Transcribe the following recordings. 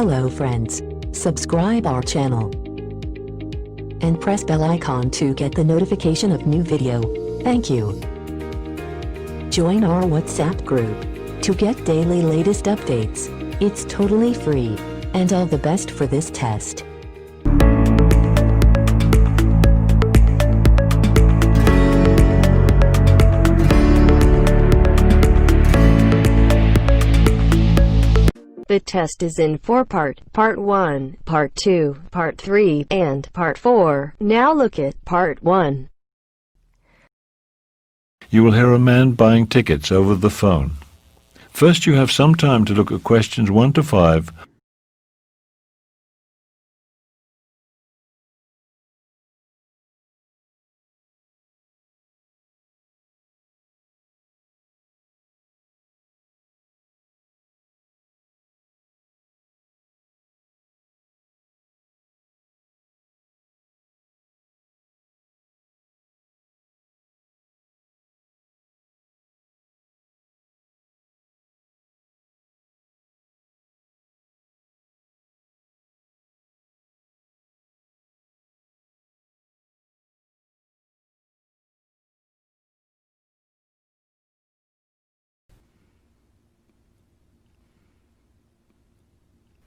Hello friends, subscribe our channel and press bell icon to get the notification of new video. Thank you. Join our WhatsApp group to get daily latest updates. It's totally free, and all the best for this test. The test is in 4 parts: Part 1, Part 2, Part 3, and Part 4. Now look at Part 1. You will hear a man buying tickets over the phone. First, you have some time to look at questions 1 to 5.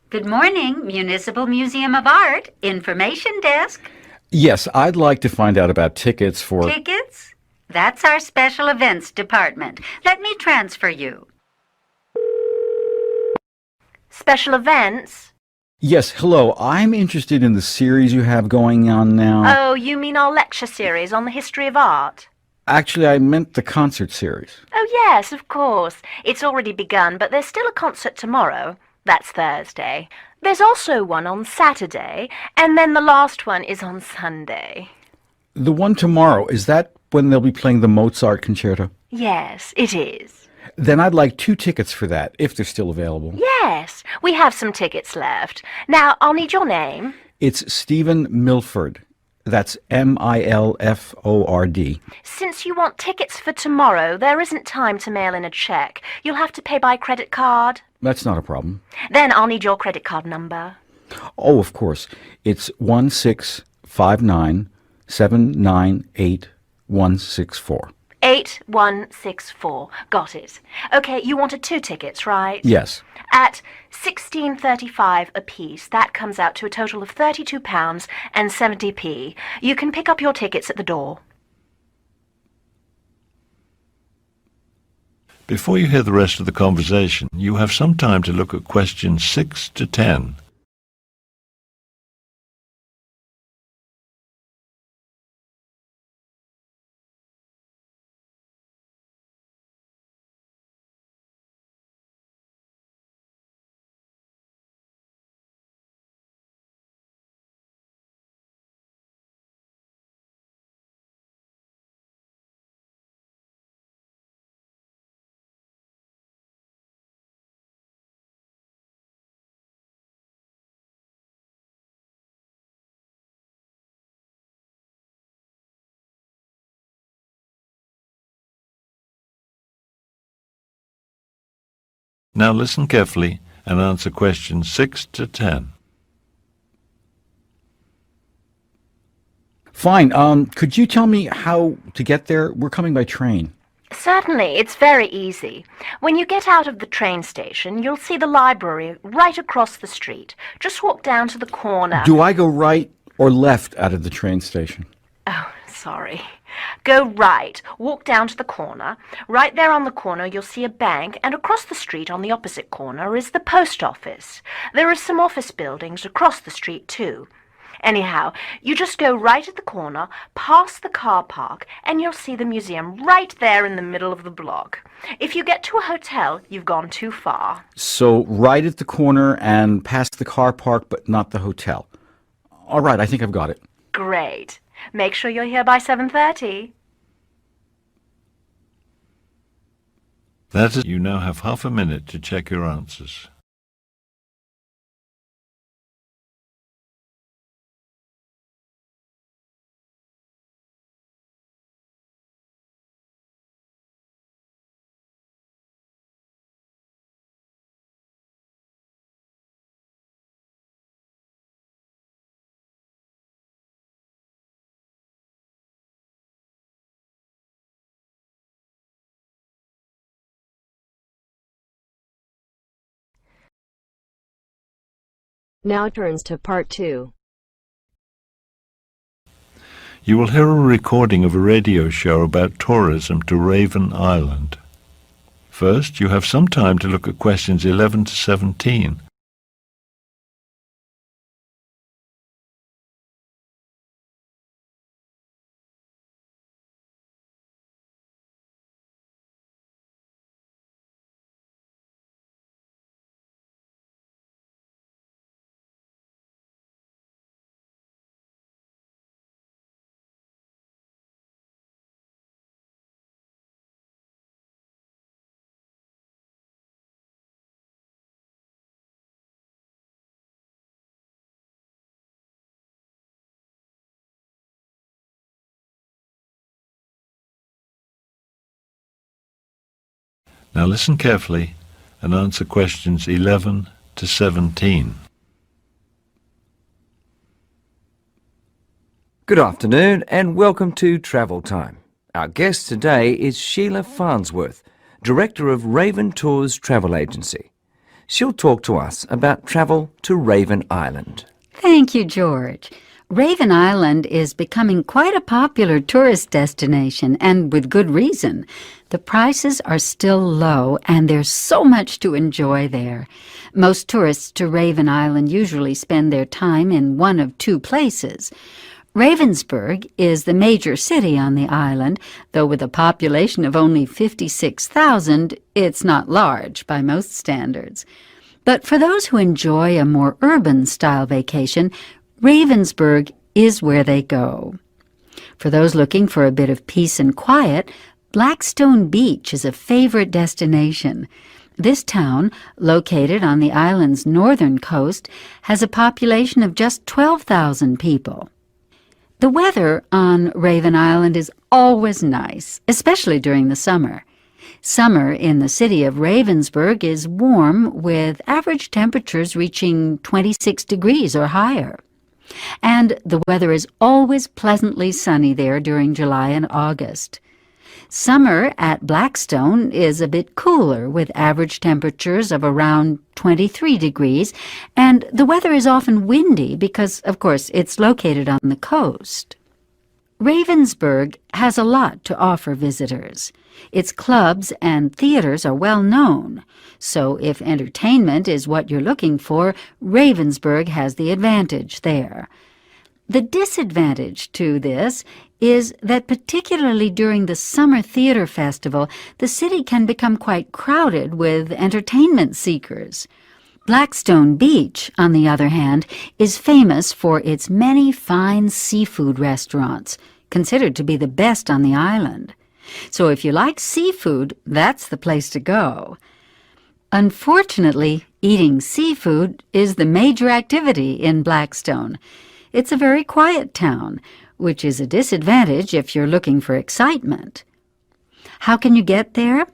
Good morning, Municipal Museum of Art, Information Desk. Yes, I'd like to find out about tickets for... Tickets? That's our special events department. Let me transfer you. Special events? Yes, hello. I'm interested in the series you have going on now. Oh, you mean our lecture series on the history of art? Actually, I meant the concert series. Oh, yes, of course. It's already begun, but there's still a concert tomorrow. That's Thursday. There's also one on Saturday, and then the last one is on Sunday. The one tomorrow, is that when they'll be playing the Mozart concerto? Yes, it is. Then I'd like 2 tickets for that, if they're still available. Yes, we have some tickets left. Now, I'll need your name. It's Stephen Milford. That's Milford. Since you want tickets for tomorrow, there isn't time to mail in a check. You'll have to pay by credit card. That's not a problem. Then I'll need your credit card number. Oh, of course. It's 1659798 8164. Got it. Okay, you wanted 2 tickets, right? Yes. At £16.35 apiece, that comes out to a total of £32 and 70p. You can pick up your tickets at the door. Before you hear the rest of the conversation, you have some time to look at questions 6 to 10. Now listen carefully and answer questions 6 to 10. Fine. Could you tell me how to get there? We're coming by train. Certainly, it's very easy. When you get out of the train station, you'll see the library right across the street. Just walk down to the corner. Do I go right or left out of the train station? Oh, sorry. Go right, walk down to the corner. Right there on the corner you'll see a bank, and across the street on the opposite corner is the post office. There are some office buildings across the street too. Anyhow, you just go right at the corner, past the car park, and you'll see the museum right there in the middle of the block. If you get to a hotel, you've gone too far. So right at the corner and past the car park, but not the hotel. All right, I think I've got it. Great. Make sure you're here by 7:30. That is, you now have half a minute to check your answers. Now turns to Part 2. You will hear a recording of a radio show about tourism to Raven Island. First, you have some time to look at questions 11 to 17. Now listen carefully and answer questions 11 to 17. Good afternoon and welcome to Travel Time. Our guest today is Sheila Farnsworth, Director of Raven Tours Travel Agency. She'll talk to us about travel to Raven Island. Thank you, George. Raven Island is becoming quite a popular tourist destination, and with good reason. The prices are still low, and there's so much to enjoy there. Most tourists to Raven Island usually spend their time in one of two places. Ravensburg is the major city on the island, though with a population of only 56,000, it's not large by most standards. But for those who enjoy a more urban-style vacation, Ravensburg is where they go. For those looking for a bit of peace and quiet, Blackstone Beach is a favorite destination. This town, located on the island's northern coast, has a population of just 12,000 people. The weather on Raven Island is always nice, especially during the summer. Summer in the city of Ravensburg is warm, with average temperatures reaching 26 degrees or higher. And the weather is always pleasantly sunny there during July and August. Summer at Blackstone is a bit cooler, with average temperatures of around 23 degrees, and the weather is often windy because, of course, it's located on the coast. Ravensburg has a lot to offer visitors. Its clubs and theaters are well known, so if entertainment is what you're looking for, Ravensburg has the advantage there. The disadvantage to this is that particularly during the Summer Theater Festival, the city can become quite crowded with entertainment seekers. Blackstone Beach, on the other hand, is famous for its many fine seafood restaurants, considered to be the best on the island. So if you like seafood, that's the place to go. Unfortunately, eating seafood is the major activity in Blackstone. It's a very quiet town, which is a disadvantage if you're looking for excitement. How can you get there?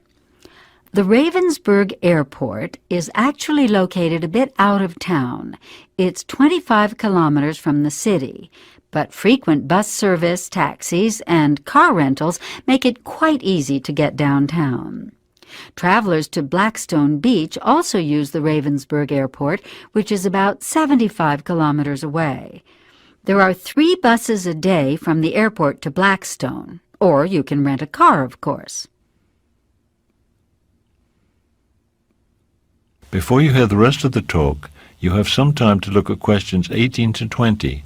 The Ravensburg Airport is actually located a bit out of town. It's 25 kilometers from the city, but frequent bus service, taxis, and car rentals make it quite easy to get downtown. Travelers to Blackstone Beach also use the Ravensburg Airport, which is about 75 kilometers away. There are 3 buses a day from the airport to Blackstone, or you can rent a car, of course. Before you hear the rest of the talk, you have some time to look at questions 18 to 20.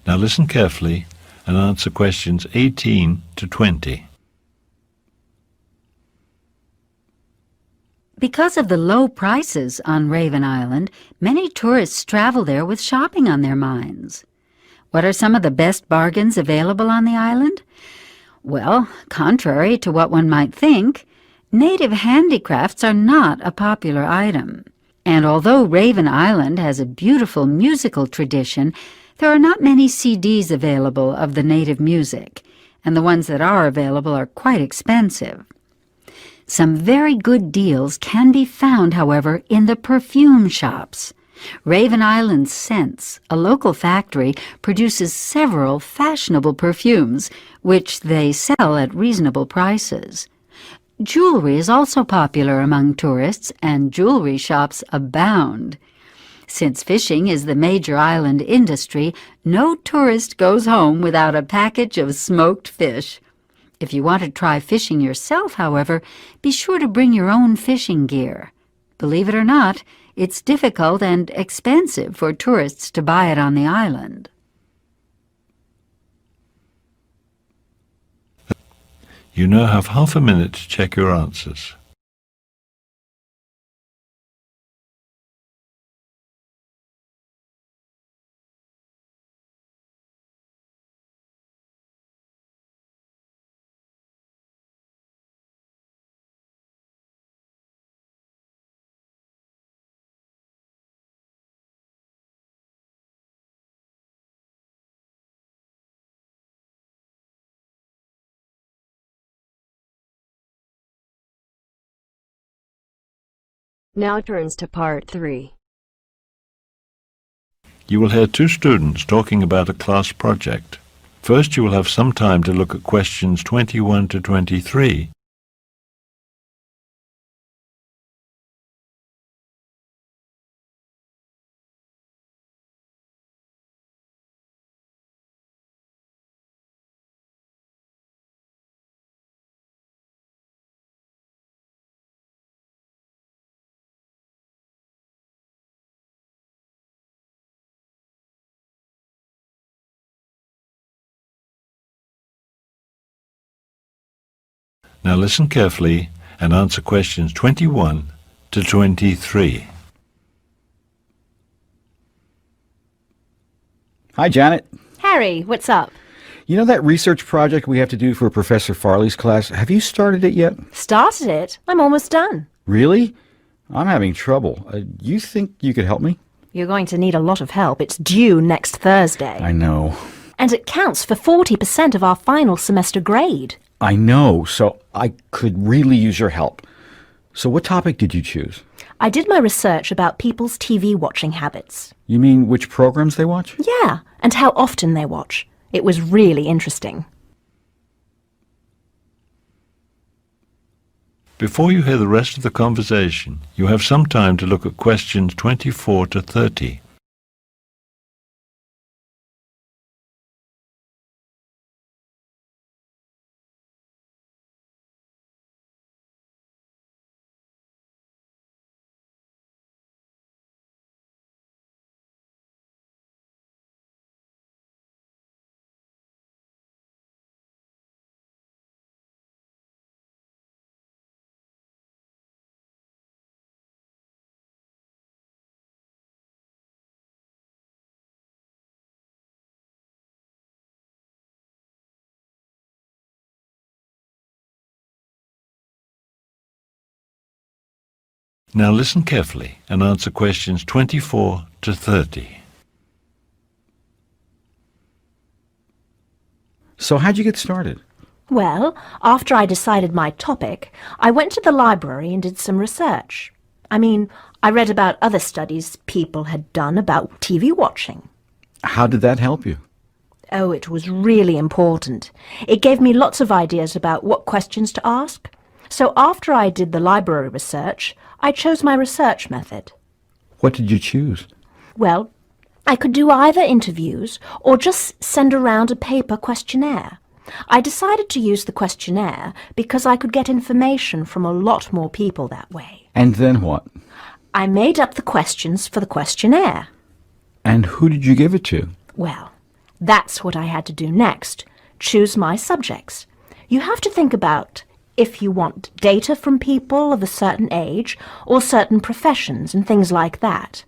Now listen carefully and answer questions 18 to 20. Because of the low prices on Raven Island, many tourists travel there with shopping on their minds. What are some of the best bargains available on the island? Well, contrary to what one might think, native handicrafts are not a popular item. And although Raven Island has a beautiful musical tradition, there are not many CDs available of the native music, and the ones that are available are quite expensive. Some very good deals can be found, however, in the perfume shops. Raven Island Scents, a local factory, produces several fashionable perfumes, which they sell at reasonable prices. Jewelry is also popular among tourists, and jewelry shops abound. Since fishing is the major island industry, no tourist goes home without a package of smoked fish. If you want to try fishing yourself, however, be sure to bring your own fishing gear. Believe it or not, it's difficult and expensive for tourists to buy it on the island. You now have half a minute to check your answers. Now turns to Part 3. You will hear two students talking about a class project. First, you will have some time to look at questions 21 to 23. Now listen carefully and answer questions 21 to 23. Hi, Janet. Harry, what's up? You know that research project we have to do for Professor Farley's class? Have you started it yet? Started it? I'm almost done. Really? I'm having trouble. You think you could help me? You're going to need a lot of help. It's due next Thursday. I know. And it counts for 40% of our final semester grade. I know, so I could really use your help. So what topic did you choose? I did my research about people's TV watching habits. You mean which programs they watch? Yeah, and how often they watch. It was really interesting. Before you hear the rest of the conversation, you have some time to look at questions 24 to 30. Now listen carefully and answer questions 24 to 30. So how'd you get started? Well, after I decided my topic, I went to the library and did some research. I read about other studies people had done about TV watching. How did that help you? Oh, it was really important. It gave me lots of ideas about what questions to ask. So after I did the library research, I chose my research method. What did you choose? Well, I could do either interviews or just send around a paper questionnaire. I decided to use the questionnaire because I could get information from a lot more people that way. And then what? I made up the questions for the questionnaire. And who did you give it to? Well, that's what I had to do next. Choose my subjects. You have to think about if you want data from people of a certain age or certain professions and things like that.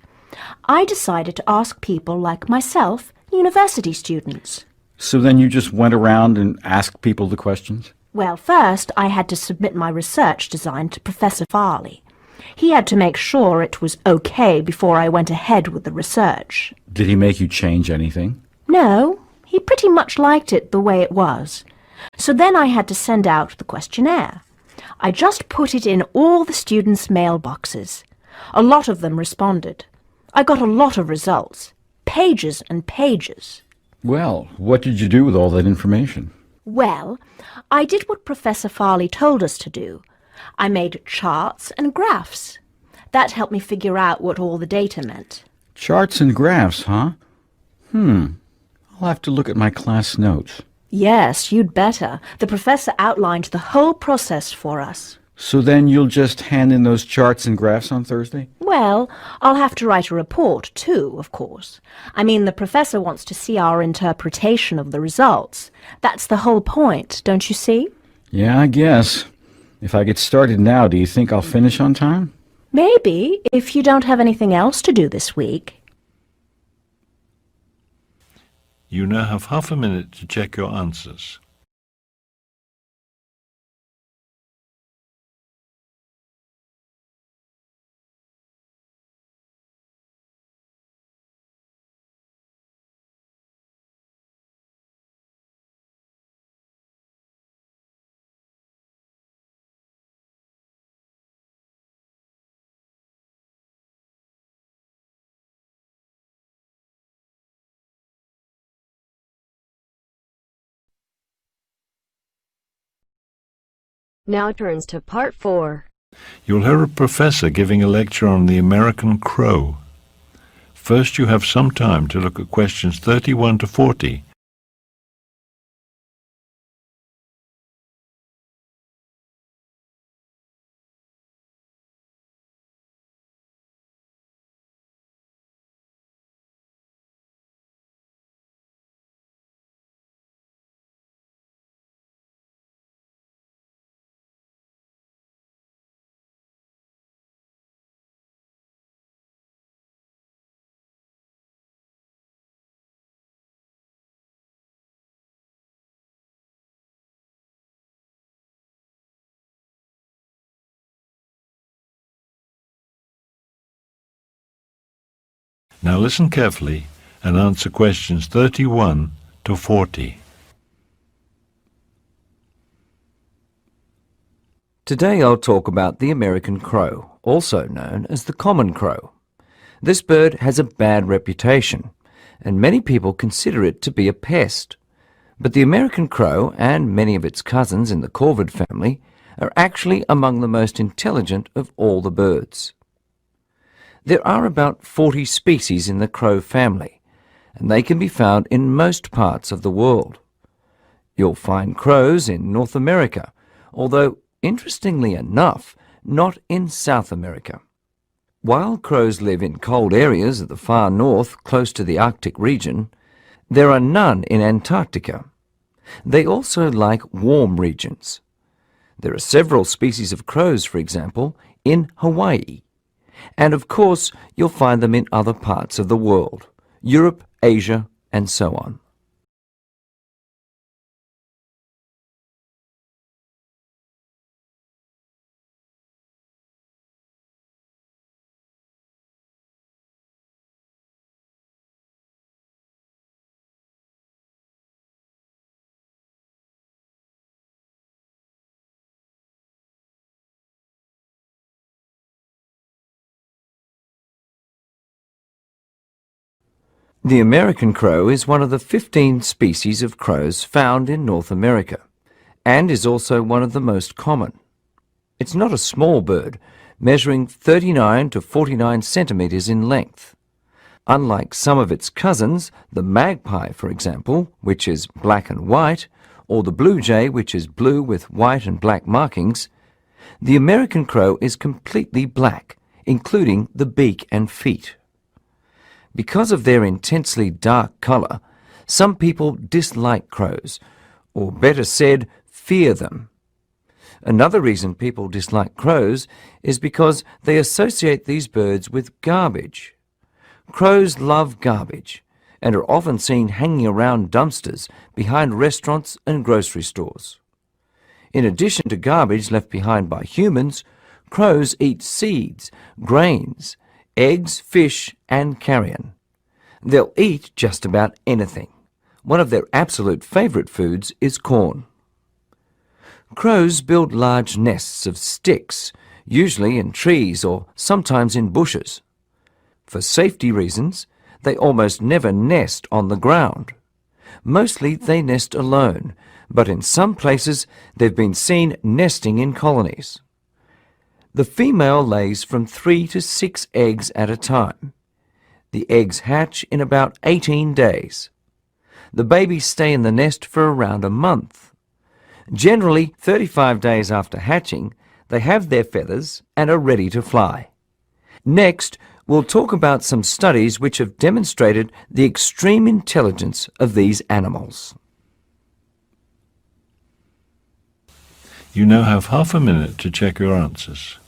I decided to ask people like myself, university students. So then you just went around and asked people the questions? Well, first I had to submit my research design to Professor Farley. He had to make sure it was okay before I went ahead with the research. Did he make you change anything? No, he pretty much liked it the way it was. So then I had to send out the questionnaire. I just put it in all the students' mailboxes. A lot of them responded. I got a lot of results. Pages and pages. Well, what did you do with all that information? Well, I did what Professor Farley told us to do. I made charts and graphs. That helped me figure out what all the data meant. Charts and graphs, huh? I'll have to look at my class notes. Yes, you'd better. The professor outlined the whole process for us. So then you'll just hand in those charts and graphs on Thursday? Well, I'll have to write a report too, of course. I mean, the professor wants to see our interpretation of the results. That's the whole point, don't you see? Yeah, I guess. If I get started now, do you think I'll finish on time? Maybe, if you don't have anything else to do this week. You now have half a minute to check your answers. Now turns to Part 4. You'll hear a professor giving a lecture on the American crow. First, you have some time to look at questions 31 to 40. Now listen carefully and answer questions 31 to 40. Today I'll talk about the American crow, also known as the common crow. This bird has a bad reputation, and many people consider it to be a pest. But the American crow and many of its cousins in the corvid family are actually among the most intelligent of all the birds. There are about 40 species in the crow family, and they can be found in most parts of the world. You'll find crows in North America, although, interestingly enough, not in South America. While crows live in cold areas of the far north close to the Arctic region, there are none in Antarctica. They also like warm regions. There are several species of crows, for example, in Hawaii. And of course, you'll find them in other parts of the world, Europe, Asia, and so on. The American crow is one of the 15 species of crows found in North America, and is also one of the most common. It's not a small bird, measuring 39 to 49 centimeters in length. Unlike some of its cousins, the magpie, for example, which is black and white, or the blue jay, which is blue with white and black markings, the American crow is completely black, including the beak and feet. Because of their intensely dark color, some people dislike crows, or better said, fear them. Another reason people dislike crows is because they associate these birds with garbage. Crows love garbage and are often seen hanging around dumpsters behind restaurants and grocery stores. In addition to garbage left behind by humans, Crows eat seeds, grains, eggs, fish, and carrion. They'll eat just about anything. One of their absolute favourite foods is corn. Crows build large nests of sticks, usually in trees or sometimes in bushes. For safety reasons, they almost never nest on the ground. Mostly they nest alone, but in some places they've been seen nesting in colonies. The female lays from 3 to 6 eggs at a time. The eggs hatch in about 18 days. The babies stay in the nest for around a month. Generally, 35 days after hatching, they have their feathers and are ready to fly. Next, we'll talk about some studies which have demonstrated the extreme intelligence of these animals. You now have half a minute to check your answers.